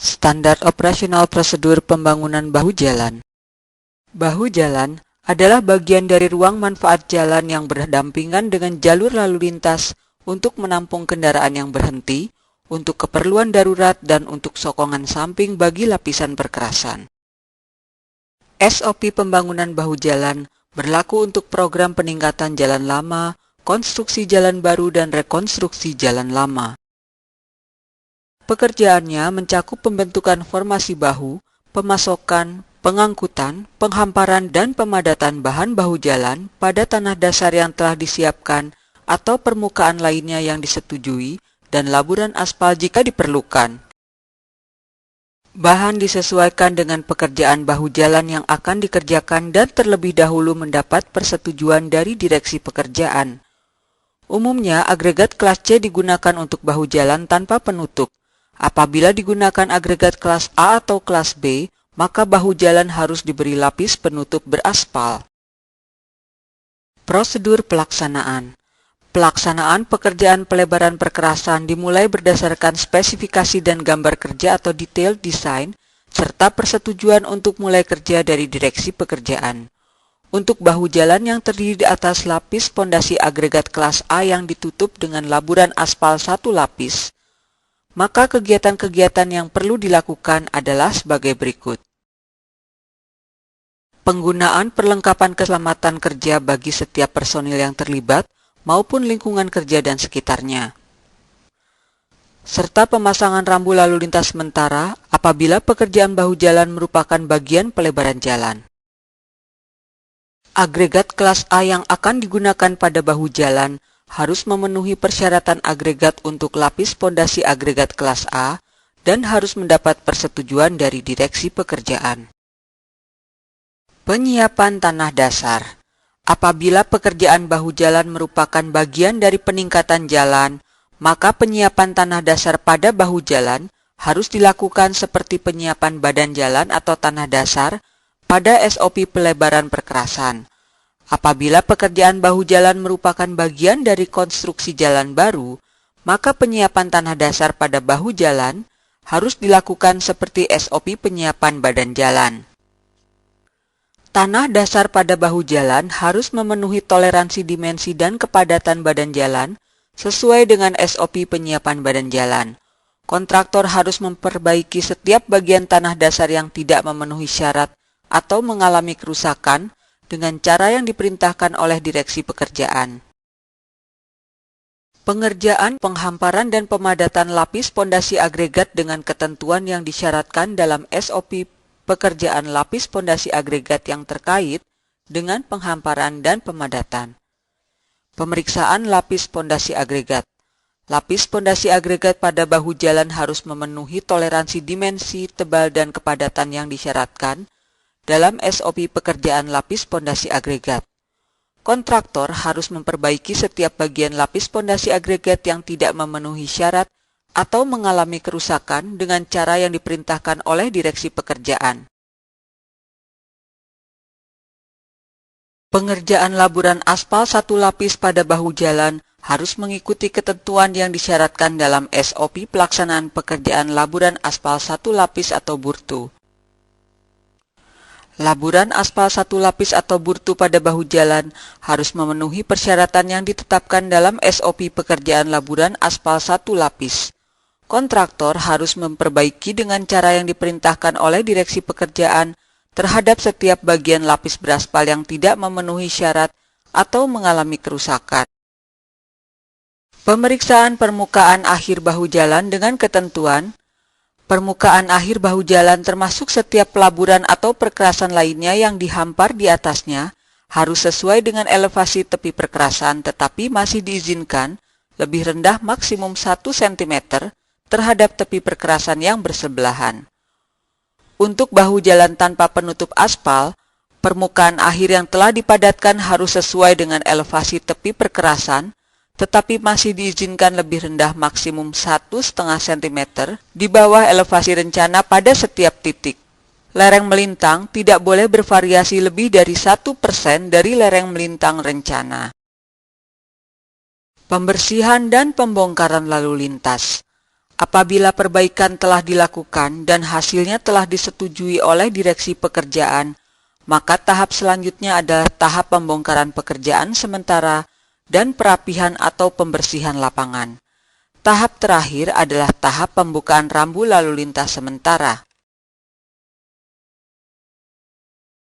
Standar operasional prosedur pembangunan bahu jalan. Bahu jalan adalah bagian dari ruang manfaat jalan yang berdampingan dengan jalur lalu lintas untuk menampung kendaraan yang berhenti, untuk keperluan darurat, dan untuk sokongan samping bagi lapisan perkerasan. SOP pembangunan bahu jalan berlaku untuk program peningkatan jalan lama, konstruksi jalan baru, dan rekonstruksi jalan lama. Pekerjaannya mencakup pembentukan formasi bahu, pemasokan, pengangkutan, penghamparan, dan pemadatan bahan bahu jalan pada tanah dasar yang telah disiapkan atau permukaan lainnya yang disetujui, dan laburan aspal jika diperlukan. Bahan disesuaikan dengan pekerjaan bahu jalan yang akan dikerjakan dan terlebih dahulu mendapat persetujuan dari direksi pekerjaan. Umumnya, agregat kelas C digunakan untuk bahu jalan tanpa penutup. Apabila digunakan agregat kelas A atau kelas B, maka bahu jalan harus diberi lapis penutup beraspal. Prosedur pelaksanaan. Pelaksanaan pekerjaan pelebaran perkerasan dimulai berdasarkan spesifikasi dan gambar kerja atau detail desain, serta persetujuan untuk mulai kerja dari direksi pekerjaan. Untuk bahu jalan yang terdiri di atas lapis pondasi agregat kelas A yang ditutup dengan laburan aspal 1 lapis, maka kegiatan-kegiatan yang perlu dilakukan adalah sebagai berikut. Penggunaan perlengkapan keselamatan kerja bagi setiap personil yang terlibat maupun lingkungan kerja dan sekitarnya. Serta pemasangan rambu lalu lintas sementara apabila pekerjaan bahu jalan merupakan bagian pelebaran jalan. Agregat kelas A yang akan digunakan pada bahu jalan harus memenuhi persyaratan agregat untuk lapis pondasi agregat kelas A dan harus mendapat persetujuan dari direksi pekerjaan. Penyiapan tanah dasar. Apabila pekerjaan bahu jalan merupakan bagian dari peningkatan jalan, maka penyiapan tanah dasar pada bahu jalan harus dilakukan seperti penyiapan badan jalan atau tanah dasar pada SOP pelebaran perkerasan. Apabila pekerjaan bahu jalan merupakan bagian dari konstruksi jalan baru, maka penyiapan tanah dasar pada bahu jalan harus dilakukan seperti SOP penyiapan badan jalan. Tanah dasar pada bahu jalan harus memenuhi toleransi dimensi dan kepadatan badan jalan sesuai dengan SOP penyiapan badan jalan. Kontraktor harus memperbaiki setiap bagian tanah dasar yang tidak memenuhi syarat atau mengalami kerusakan dengan cara yang diperintahkan oleh direksi pekerjaan. Pengerjaan, penghamparan, dan pemadatan lapis pondasi agregat dengan ketentuan yang disyaratkan dalam SOP pekerjaan lapis pondasi agregat yang terkait dengan penghamparan dan pemadatan. Pemeriksaan lapis pondasi agregat. Lapis pondasi agregat pada bahu jalan harus memenuhi toleransi dimensi, tebal, dan kepadatan yang disyaratkan dalam SOP pekerjaan lapis pondasi agregat. Kontraktor harus memperbaiki setiap bagian lapis pondasi agregat yang tidak memenuhi syarat atau mengalami kerusakan dengan cara yang diperintahkan oleh direksi pekerjaan. Pengerjaan laburan aspal 1 lapis pada bahu jalan harus mengikuti ketentuan yang disyaratkan dalam SOP pelaksanaan pekerjaan laburan aspal 1 lapis atau burtu. Laburan aspal 1 lapis atau burtu pada bahu jalan harus memenuhi persyaratan yang ditetapkan dalam SOP pekerjaan laburan aspal 1 lapis. Kontraktor harus memperbaiki dengan cara yang diperintahkan oleh direksi pekerjaan terhadap setiap bagian lapis beraspal yang tidak memenuhi syarat atau mengalami kerusakan. Pemeriksaan permukaan akhir bahu jalan dengan ketentuan. Permukaan akhir bahu jalan termasuk setiap pelaburan atau perkerasan lainnya yang dihampar di atasnya harus sesuai dengan elevasi tepi perkerasan tetapi masih diizinkan lebih rendah maksimum 1 cm terhadap tepi perkerasan yang bersebelahan. Untuk bahu jalan tanpa penutup aspal, permukaan akhir yang telah dipadatkan harus sesuai dengan elevasi tepi perkerasan tetapi masih diizinkan lebih rendah maksimum 1,5 cm di bawah elevasi rencana pada setiap titik. Lereng melintang tidak boleh bervariasi lebih dari 1% dari lereng melintang rencana. Pembersihan dan pembongkaran lalu lintas. Apabila perbaikan telah dilakukan dan hasilnya telah disetujui oleh direksi pekerjaan, maka tahap selanjutnya adalah tahap pembongkaran pekerjaan sementara dan perapihan atau pembersihan lapangan. Tahap terakhir adalah tahap pembukaan rambu lalu lintas sementara.